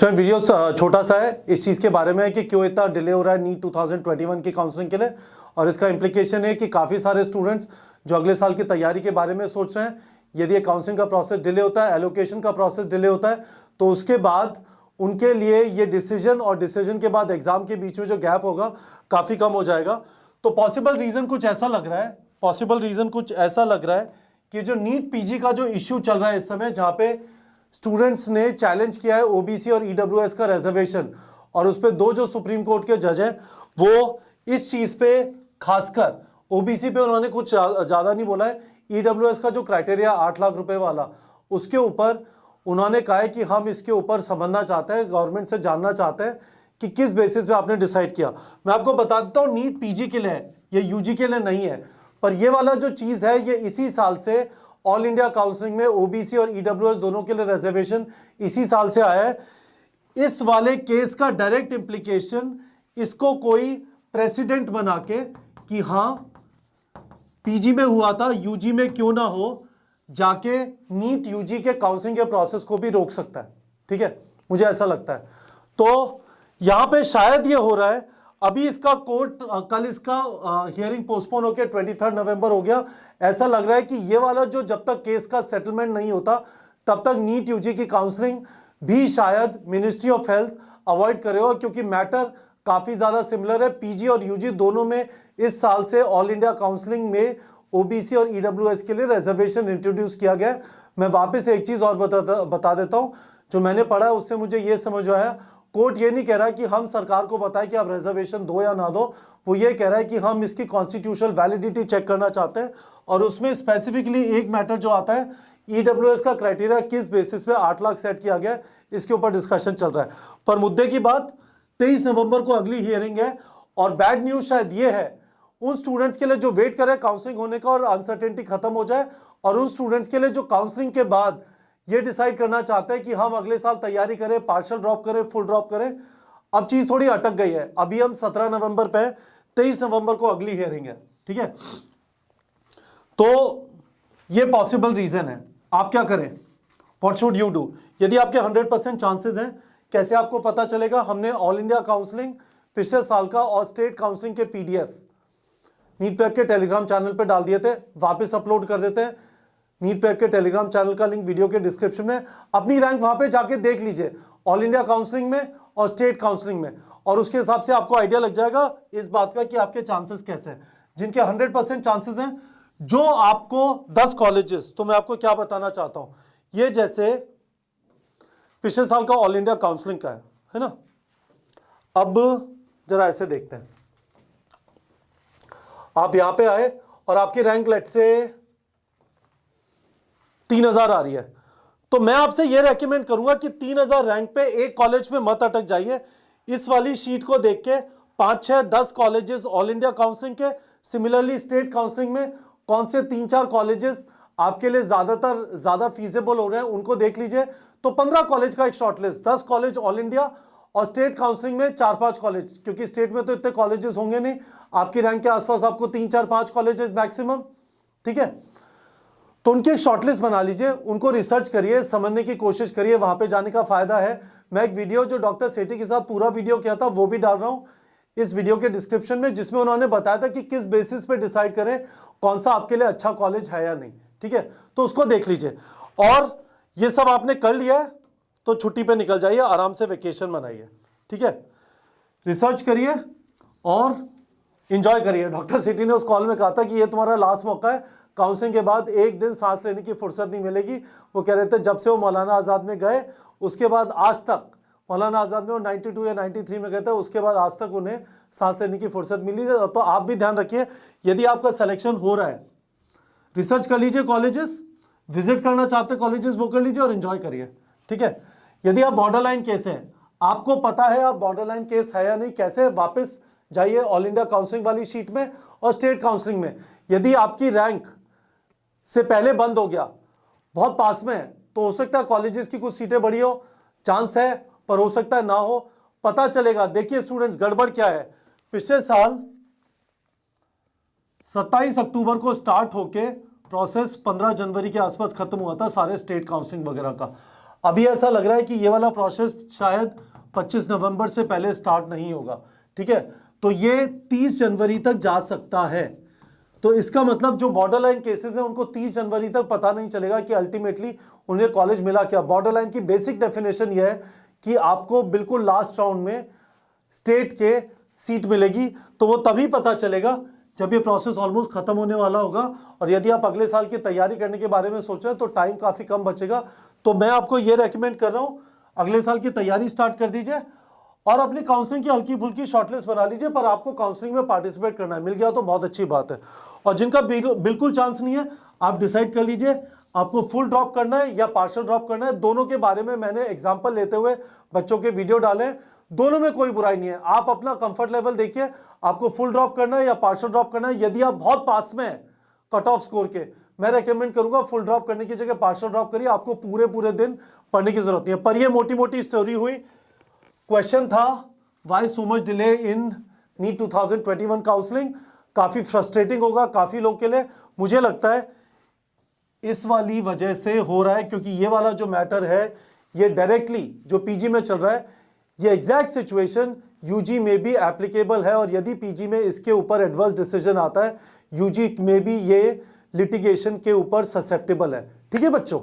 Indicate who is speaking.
Speaker 1: Video छोटा सा है इस चीज़ के बारे में है कि क्यों इतना डिले हो रहा है नीट 2021 की काउंसलिंग के लिए, और इसका इम्प्लीकेशन है कि काफ़ी सारे स्टूडेंट्स जो अगले साल की तैयारी के बारे में सोच रहे हैं, यदि ये काउंसलिंग का प्रोसेस डिले होता है, एलोकेशन का प्रोसेस डिले होता है, तो उसके बाद उनके लिए ये डिसीजन और डिसीजन के बाद एग्जाम के बीच में जो गैप होगा काफ़ी कम हो जाएगा। तो पॉसिबल रीज़न कुछ ऐसा लग रहा है कि जो नीट पीजी का जो इश्यू चल रहा है इस समय, जहाँ पे स्टूडेंट्स ने चैलेंज किया है ओबीसी और ईडब्ल्यूएस का रिजर्वेशन, और उस पर दो जो सुप्रीम कोर्ट के जज हैं वो इस चीज़ पे खासकर ओबीसी पे उन्होंने कुछ ज़्यादा नहीं बोला है, ईडब्ल्यूएस का जो क्राइटेरिया 8 लाख रुपए वाला उसके ऊपर उन्होंने कहा है कि हम इसके ऊपर समझना चाहते हैं, गवर्नमेंट से जानना चाहते हैं कि किस बेसिस पे आपने डिसाइड किया। मैं आपको बता देता हूँ नीट पीजी के लिए है, ये यूजी के लिए नहीं है, पर ये वाला जो चीज़ है ये इसी साल से ऑल इंडिया काउंसलिंग में ओबीसी और ईडब्ल्यूएस दोनों के लिए रिजर्वेशन इसी साल से आया है। इस वाले केस का डायरेक्ट इंप्लीकेशन इसको कोई प्रेसिडेंट बना के कि हाँ पीजी में हुआ था यूजी में क्यों ना हो, जाके नीट यूजी के काउंसलिंग के प्रोसेस को भी रोक सकता है। ठीक है, मुझे ऐसा लगता है। तो यहां पे शायद ये हो रहा है, अभी इसका कोर्ट कल इसका हियरिंग पोस्टपोन होकर 23 नवंबर हो गया। ऐसा लग रहा है कि ये वाला जो जब तक केस का सेटलमेंट नहीं होता तब तक नीट यूजी की काउंसलिंग भी शायद मिनिस्ट्री ऑफ हेल्थ अवॉइड करेगा, क्योंकि मैटर काफी ज्यादा सिमिलर है। पीजी और यूजी दोनों में इस साल से ऑल इंडिया काउंसलिंग में ओबीसी और ईडब्ल्यूएस के लिए रिजर्वेशन इंट्रोड्यूस किया गया। मैं वापस एक चीज और बता देता हूं, जो मैंने पढ़ा है उससे मुझे यह समझ आया, कोर्ट ये नहीं कह रहा कि हम सरकार को बताएं कि आप रिजर्वेशन दो या ना दो, वो ये कह रहा है कि हम इसकी कॉन्स्टिट्यूशनल वैलिडिटी चेक करना चाहते हैं, और उसमें स्पेसिफिकली एक मैटर जो आता है ईडब्ल्यूएस का क्राइटेरिया किस बेसिस पे 8 लाख सेट किया गया, इसके ऊपर डिस्कशन चल रहा है। पर मुद्दे की बात 23 नवंबर को अगली हियरिंग है, और बैड न्यूज शायद ये है उन स्टूडेंट्स के लिए जो वेट कर रहे हैं काउंसलिंग होने का और अनसर्टेनिटी खत्म हो जाए, और उन स्टूडेंट्स के लिए जो काउंसलिंग के बाद ये डिसाइड करना चाहते हैं कि हम अगले साल तैयारी करें, पार्शियल ड्रॉप करें, फुल ड्रॉप करें। अब चीज थोड़ी अटक गई है, अभी हम 17 नवंबर पे, 23 नवंबर को अगली हियरिंग है। ठीक है, तो ये पॉसिबल रीजन है। आप क्या करें, व्हाट शुड यू डू? यदि आपके 100% चांसेस हैं, कैसे आपको पता चलेगा? हमने ऑल इंडिया काउंसलिंग पिछले साल का और स्टेट काउंसलिंग के पीडीएफ नीट प्रेप के टेलीग्राम चैनल पे डाल दिए थे, वापस अपलोड कर देते हैं। नीट प्रेप के टेलीग्राम चैनल का लिंक वीडियो के डिस्क्रिप्शन में, अपनी रैंक वहां पे जाके देख लीजिए, ऑल इंडिया काउंसलिंग में और स्टेट काउंसलिंग में, और उसके हिसाब से आपको आइडिया लग जाएगा इस बात का कि आपके चांसेस कैसे हैं। जिनके 100% चांसेस हैं, जो आपको 10 कॉलेजेस, तो मैं आपको क्या बताना चाहता हूं, ये जैसे पिछले साल का ऑल इंडिया काउंसलिंग का है ना। अब जरा ऐसे देखते हैं, आप यहां पे आए और आपकी रैंक लेट से 3000 आ रही है, तो मैं आपसे यह रेकमेंड करूंगा कि 3000 रैंक पे एक कॉलेज में मत अटक जाइए। इस वाली शीट को देख के 5, 6, 10 कॉलेजेस ऑल इंडिया काउंसलिंग के, सिमिलरली स्टेट काउंसलिंग में कौन से 3-4 कॉलेजेस आपके लिए ज्यादा फीजेबल हो रहे हैं उनको देख लीजिए। तो 15 कॉलेज का एक शॉर्टलिस्ट, 10 कॉलेज ऑल इंडिया और स्टेट काउंसलिंग में 4-5 कॉलेज, क्योंकि स्टेट में तो इतने कॉलेजेस होंगे नहीं, आपकी रैंक के आसपास आपको 3-4-5 कॉलेजेस मैक्सिमम। ठीक है, तो उनकी एक शॉर्टलिस्ट बना लीजिए, उनको रिसर्च करिए, समझने की कोशिश करिए, वहां पे जाने का फायदा है। मैं एक वीडियो जो डॉक्टर सेठी के साथ पूरा वीडियो किया था वो भी डाल रहा हूं इस वीडियो के डिस्क्रिप्शन में, जिसमें उन्होंने बताया था कि किस बेसिस पे डिसाइड करें कौन सा आपके लिए अच्छा कॉलेज है या नहीं। ठीक है, तो उसको देख लीजिए, और ये सब आपने कर लिया है तो छुट्टी पे निकल जाइए, आराम से वेकेशन मनाइए। ठीक है, रिसर्च करिए और इंजॉय करिए। डॉक्टर सेठी ने उस कॉल में कहा था कि ये तुम्हारा लास्ट मौका है, काउंसलिंग के बाद एक दिन सांस लेने की फुर्सत नहीं मिलेगी। वो कह रहे थे जब से वो मौलाना आज़ाद में गए उसके बाद आज तक, मौलाना आज़ाद में वो 92 या 93 में गए थे, उसके बाद आज तक उन्हें सांस लेने की फुर्सत मिली। तो आप भी ध्यान रखिए, यदि आपका सिलेक्शन हो रहा है, रिसर्च कर लीजिए, कॉलेजेस विजिट करना चाहते कॉलेजेस वो कर लीजिए और एंजॉय करिए। ठीक है, यदि आप बॉर्डर लाइन केस हैं, आपको पता है आप बॉर्डर लाइन केस है या नहीं, कैसे वापस जाइए ऑल इंडिया काउंसलिंग वाली शीट में और स्टेट काउंसलिंग में। यदि आपकी रैंक से पहले बंद हो गया, बहुत पास में है, तो हो सकता है कॉलेजेस की कुछ सीटें बढ़ी हो, चांस है, पर हो सकता है ना हो, पता चलेगा। देखिए स्टूडेंट्स, गड़बड़ क्या है, पिछले साल 27 अक्टूबर को स्टार्ट होके प्रोसेस 15 जनवरी के आसपास खत्म हुआ था सारे स्टेट काउंसलिंग वगैरह का। अभी ऐसा लग रहा है कि ये वाला प्रोसेस शायद 25 नवंबर से पहले स्टार्ट नहीं होगा, ठीक है। तो ये 30 जनवरी तक जा सकता है। तो इसका मतलब जो बॉर्डर लाइन केसेस हैं उनको 30 जनवरी तक पता नहीं चलेगा कि अल्टीमेटली उन्हें कॉलेज मिला क्या। बॉर्डर लाइन की बेसिक डेफिनेशन यह है कि आपको बिल्कुल लास्ट राउंड में स्टेट के सीट मिलेगी, तो वो तभी पता चलेगा जब ये प्रोसेस ऑलमोस्ट खत्म होने वाला होगा। और यदि आप अगले साल की तैयारी करने के बारे में सोच रहे हैं तो टाइम काफी कम बचेगा। तो मैं आपको ये रेकमेंड कर रहा हूं, अगले साल की तैयारी स्टार्ट कर दीजिए और अपनी काउंसलिंग की हल्की फुल्की शॉर्टलिस्ट बना लीजिए, पर आपको काउंसलिंग में पार्टिसिपेट करना है। मिल गया तो बहुत अच्छी बात है। और जिनका बिल्कुल चांस नहीं है, आप डिसाइड कर लीजिए आपको फुल ड्रॉप करना है या पार्शियल ड्रॉप करना है। दोनों के बारे में मैंने एग्जांपल लेते हुए बच्चों के वीडियो डाले हैं, दोनों में कोई बुराई नहीं है। आप अपना कंफर्ट लेवल देखिए, आपको फुल ड्रॉप करना है या पार्शियल ड्रॉप करना है। यदि आप बहुत पास में हैं कट ऑफ स्कोर के, मैं रेकमेंड करूंगा फुल ड्रॉप करने की जगह पार्शियल ड्रॉप करिए, आपको पूरे पूरे दिन पढ़ने की जरूरत नहीं है। पर ये मोटी मोटी स्टोरी हुई। क्वेश्चन था why so much delay in NEET 2021 counselling. काफी फ्रस्ट्रेटिंग होगा काफी लोग के लिए, मुझे लगता है इस वाली वजह से हो रहा है, क्योंकि ये वाला जो मैटर है ये डायरेक्टली जो पीजी में चल रहा है, ये एग्जैक्ट सिचुएशन यूजी में भी एप्लीकेबल है। और यदि पीजी में इसके ऊपर एडवर्स डिसीजन आता है, यूजी में भी ये लिटिगेशन के ऊपर ससेप्टेबल है। ठीक है बच्चों।